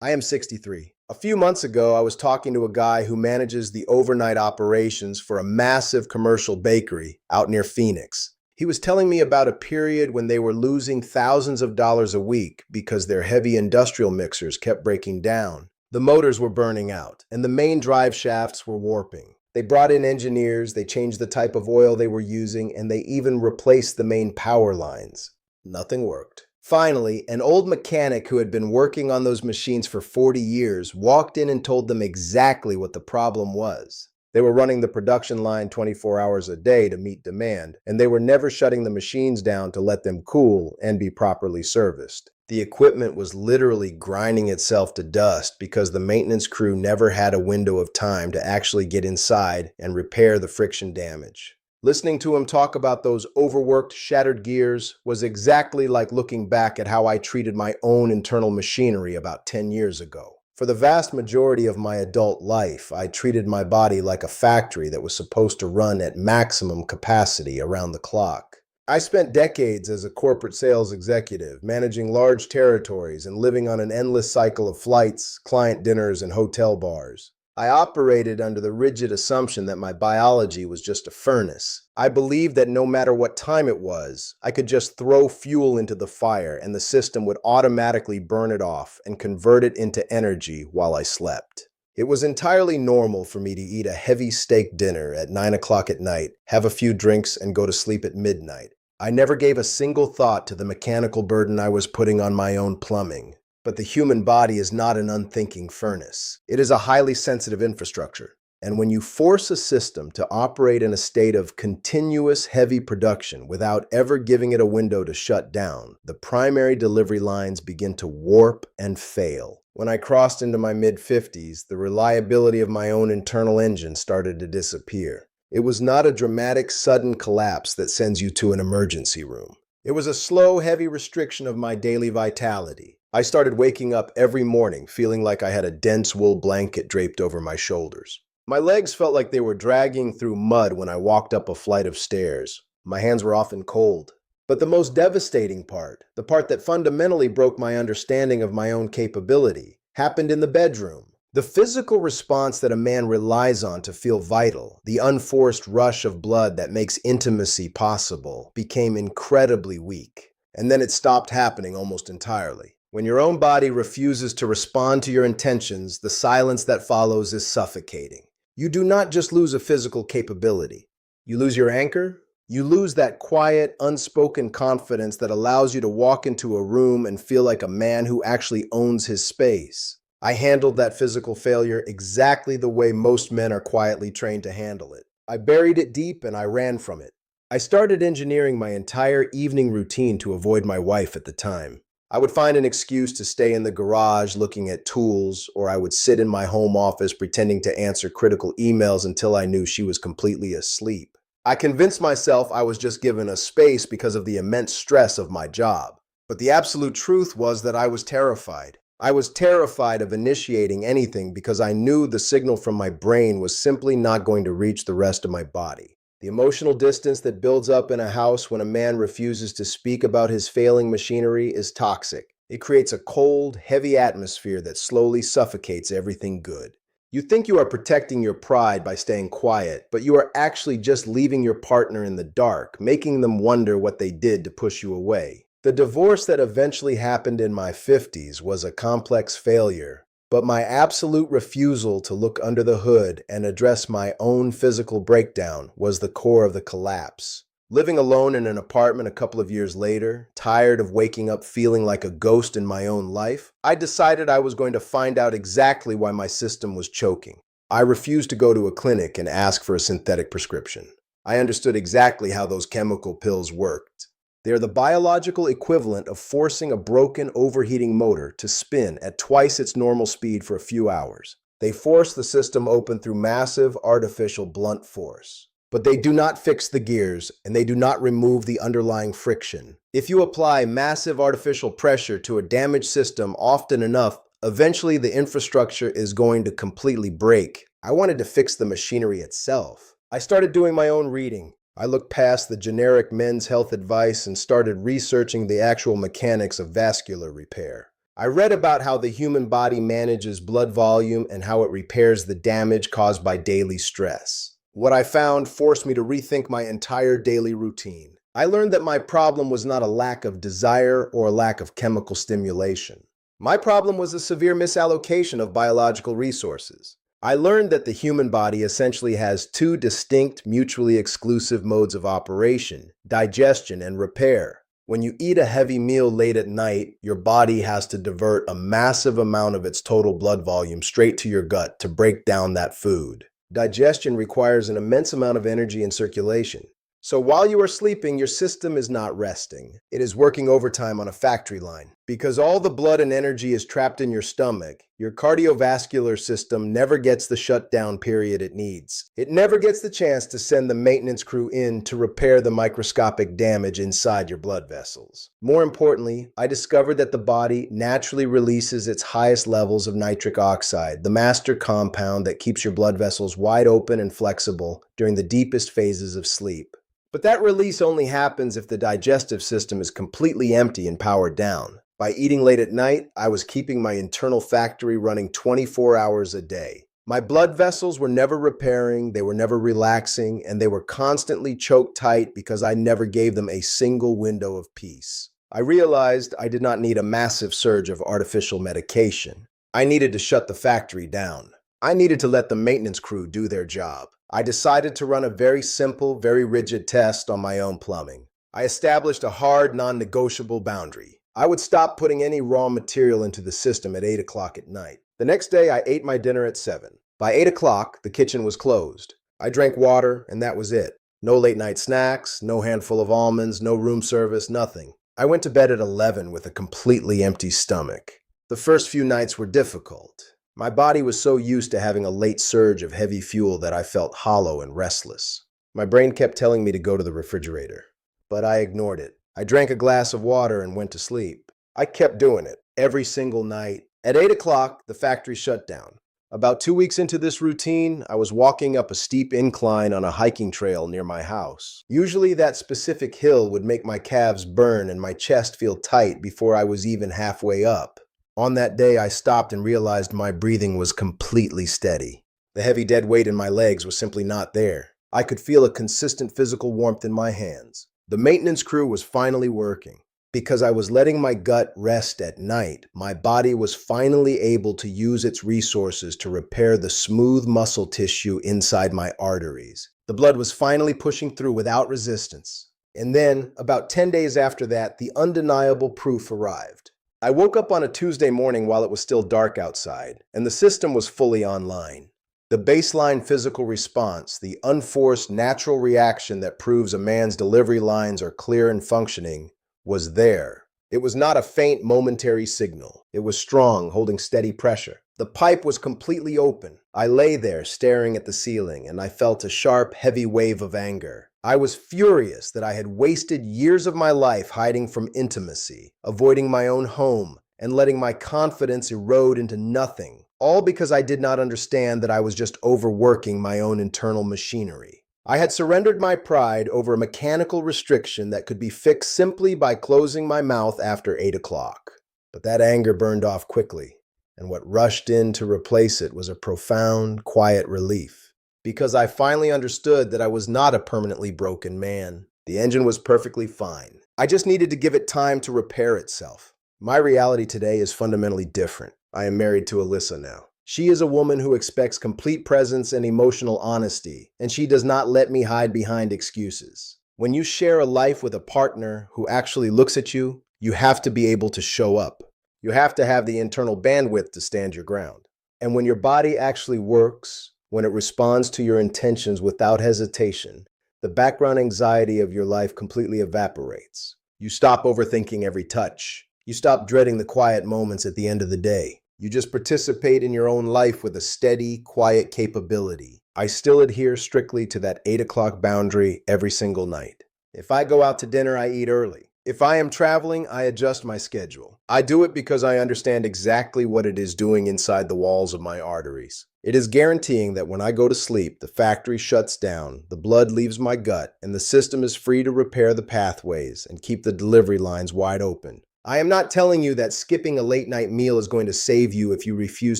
I am 63. A few months ago, I was talking to a guy who manages the overnight operations for a massive commercial bakery out near Phoenix. He was telling me about a period when they were losing thousands of dollars a week because their heavy industrial mixers kept breaking down. The motors were burning out, and the main drive shafts were warping. They brought in engineers, they changed the type of oil they were using, and they even replaced the main power lines. Nothing worked. Finally, an old mechanic who had been working on those machines for 40 years walked in and told them exactly what the problem was. They were running the production line 24 hours a day to meet demand, and they were never shutting the machines down to let them cool and be properly serviced. The equipment was literally grinding itself to dust because the maintenance crew never had a window of time to actually get inside and repair the friction damage. Listening to him talk about those overworked, shattered gears was exactly like looking back at how I treated my own internal machinery about 10 years ago. For the vast majority of my adult life, I treated my body like a factory that was supposed to run at maximum capacity around the clock. I spent decades as a corporate sales executive, managing large territories and living on an endless cycle of flights, client dinners, and hotel bars. I operated under the rigid assumption that my biology was just a furnace. I believed that no matter what time it was, I could just throw fuel into the fire and the system would automatically burn it off and convert it into energy while I slept. It was entirely normal for me to eat a heavy steak dinner at 9 o'clock at night, have a few drinks, and go to sleep at midnight. I never gave a single thought to the mechanical burden I was putting on my own plumbing. But the human body is not an unthinking furnace. It is a highly sensitive infrastructure. And when you force a system to operate in a state of continuous heavy production without ever giving it a window to shut down, the primary delivery lines begin to warp and fail. When I crossed into my mid-50s, the reliability of my own internal engine started to disappear. It was not a dramatic, sudden collapse that sends you to an emergency room. It was a slow, heavy restriction of my daily vitality. I started waking up every morning feeling like I had a dense wool blanket draped over my shoulders. My legs felt like they were dragging through mud when I walked up a flight of stairs. My hands were often cold. But the most devastating part, the part that fundamentally broke my understanding of my own capability, happened in the bedroom. The physical response that a man relies on to feel vital, the unforced rush of blood that makes intimacy possible, became incredibly weak. And then it stopped happening almost entirely. When your own body refuses to respond to your intentions, the silence that follows is suffocating. You do not just lose a physical capability. You lose your anchor. You lose that quiet, unspoken confidence that allows you to walk into a room and feel like a man who actually owns his space. I handled that physical failure exactly the way most men are quietly trained to handle it. I buried it deep and I ran from it. I started engineering my entire evening routine to avoid my wife at the time. I would find an excuse to stay in the garage looking at tools, or I would sit in my home office pretending to answer critical emails until I knew she was completely asleep. I convinced myself I was just given a space because of the immense stress of my job. But the absolute truth was that I was terrified. I was terrified of initiating anything because I knew the signal from my brain was simply not going to reach the rest of my body. The emotional distance that builds up in a house when a man refuses to speak about his failing machinery is toxic. It creates a cold, heavy atmosphere that slowly suffocates everything good. You think you are protecting your pride by staying quiet, but you are actually just leaving your partner in the dark, making them wonder what they did to push you away. The divorce that eventually happened in my 50s was a complex failure. But my absolute refusal to look under the hood and address my own physical breakdown was the core of the collapse. Living alone in an apartment a couple of years later, tired of waking up feeling like a ghost in my own life, I decided I was going to find out exactly why my system was choking. I refused to go to a clinic and ask for a synthetic prescription. I understood exactly how those chemical pills worked. They are the biological equivalent of forcing a broken, overheating motor to spin at twice its normal speed for a few hours. They force the system open through massive, artificial blunt force. But they do not fix the gears, and they do not remove the underlying friction. If you apply massive artificial pressure to a damaged system often enough, eventually the infrastructure is going to completely break. I wanted to fix the machinery itself. I started doing my own reading. I looked past the generic men's health advice and started researching the actual mechanics of vascular repair. I read about how the human body manages blood volume and how it repairs the damage caused by daily stress. What I found forced me to rethink my entire daily routine. I learned that my problem was not a lack of desire or a lack of chemical stimulation. My problem was a severe misallocation of biological resources. I learned that the human body essentially has two distinct, mutually exclusive modes of operation: digestion and repair. When you eat a heavy meal late at night, your body has to divert a massive amount of its total blood volume straight to your gut to break down that food. Digestion requires an immense amount of energy and circulation. So while you are sleeping, your system is not resting. It is working overtime on a factory line. Because all the blood and energy is trapped in your stomach, your cardiovascular system never gets the shutdown period it needs. It never gets the chance to send the maintenance crew in to repair the microscopic damage inside your blood vessels. More importantly, I discovered that the body naturally releases its highest levels of nitric oxide, the master compound that keeps your blood vessels wide open and flexible during the deepest phases of sleep. But that release only happens if the digestive system is completely empty and powered down. By eating late at night, I was keeping my internal factory running 24 hours a day. My blood vessels were never repairing, they were never relaxing, and they were constantly choked tight because I never gave them a single window of peace. I realized I did not need a massive surge of artificial medication. I needed to shut the factory down. I needed to let the maintenance crew do their job. I decided to run a very simple, very rigid test on my own plumbing. I established a hard, non-negotiable boundary. I would stop putting any raw material into the system at 8 o'clock at night. The next day, I ate my dinner at 7. By 8 o'clock, the kitchen was closed. I drank water, and that was it. No late-night snacks, no handful of almonds, no room service, nothing. I went to bed at 11 with a completely empty stomach. The first few nights were difficult. My body was so used to having a late surge of heavy fuel that I felt hollow and restless. My brain kept telling me to go to the refrigerator, but I ignored it. I drank a glass of water and went to sleep. I kept doing it every single night. At 8 o'clock, the factory shut down. About 2 weeks into this routine, I was walking up a steep incline on a hiking trail near my house. Usually that specific hill would make my calves burn and my chest feel tight before I was even halfway up. On that day, I stopped and realized my breathing was completely steady. The heavy dead weight in my legs was simply not there. I could feel a consistent physical warmth in my hands. The maintenance crew was finally working. Because I was letting my gut rest at night, my body was finally able to use its resources to repair the smooth muscle tissue inside my arteries. The blood was finally pushing through without resistance. And then, about 10 days after that, the undeniable proof arrived. I woke up on a Tuesday morning while it was still dark outside, and the system was fully online. The baseline physical response, the unforced natural reaction that proves a man's delivery lines are clear and functioning, was there. It was not a faint momentary signal. It was strong, holding steady pressure. The pipe was completely open. I lay there staring at the ceiling, and I felt a sharp, heavy wave of anger. I was furious that I had wasted years of my life hiding from intimacy, avoiding my own home, and letting my confidence erode into nothing, all because I did not understand that I was just overworking my own internal machinery. I had surrendered my pride over a mechanical restriction that could be fixed simply by closing my mouth after 8 o'clock. But that anger burned off quickly, and what rushed in to replace it was a profound, quiet relief. Because I finally understood that I was not a permanently broken man. The engine was perfectly fine. I just needed to give it time to repair itself. My reality today is fundamentally different. I am married to Alyssa now. She is a woman who expects complete presence and emotional honesty, and she does not let me hide behind excuses. When you share a life with a partner who actually looks at you, you have to be able to show up. You have to have the internal bandwidth to stand your ground. And when your body actually works, when it responds to your intentions without hesitation, the background anxiety of your life completely evaporates. You stop overthinking every touch. You stop dreading the quiet moments at the end of the day. You just participate in your own life with a steady, quiet capability. I still adhere strictly to that 8 o'clock boundary every single night. If I go out to dinner, I eat early. If I am traveling, I adjust my schedule. I do it because I understand exactly what it is doing inside the walls of my arteries. It is guaranteeing that when I go to sleep, the factory shuts down, the blood leaves my gut, and the system is free to repair the pathways and keep the delivery lines wide open. I am not telling you that skipping a late night meal is going to save you if you refuse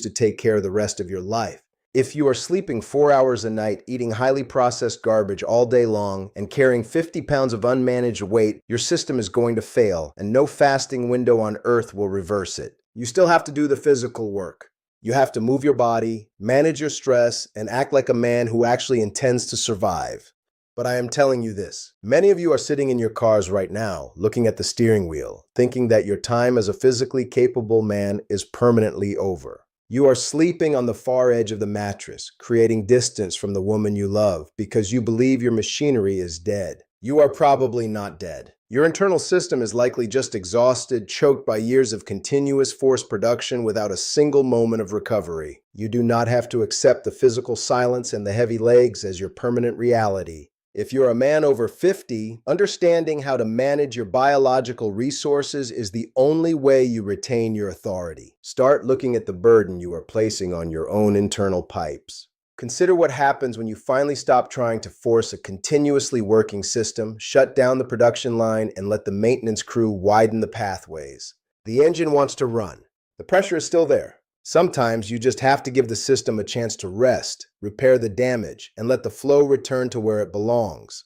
to take care of the rest of your life. If you are sleeping 4 hours a night, eating highly processed garbage all day long, and carrying 50 pounds of unmanaged weight, your system is going to fail, and no fasting window on earth will reverse it. You still have to do the physical work. You have to move your body, manage your stress, and act like a man who actually intends to survive. But I am telling you this. Many of you are sitting in your cars right now, looking at the steering wheel, thinking that your time as a physically capable man is permanently over. You are sleeping on the far edge of the mattress, creating distance from the woman you love because you believe your machinery is dead. You are probably not dead. Your internal system is likely just exhausted, choked by years of continuous forced production without a single moment of recovery. You do not have to accept the physical silence and the heavy legs as your permanent reality. If you're a man over 50, understanding how to manage your biological resources is the only way you retain your authority. Start looking at the burden you are placing on your own internal pipes. Consider what happens when you finally stop trying to force a continuously working system, shut down the production line, and let the maintenance crew widen the pathways. The engine wants to run. The pressure is still there. Sometimes you just have to give the system a chance to rest, repair the damage, and let the flow return to where it belongs.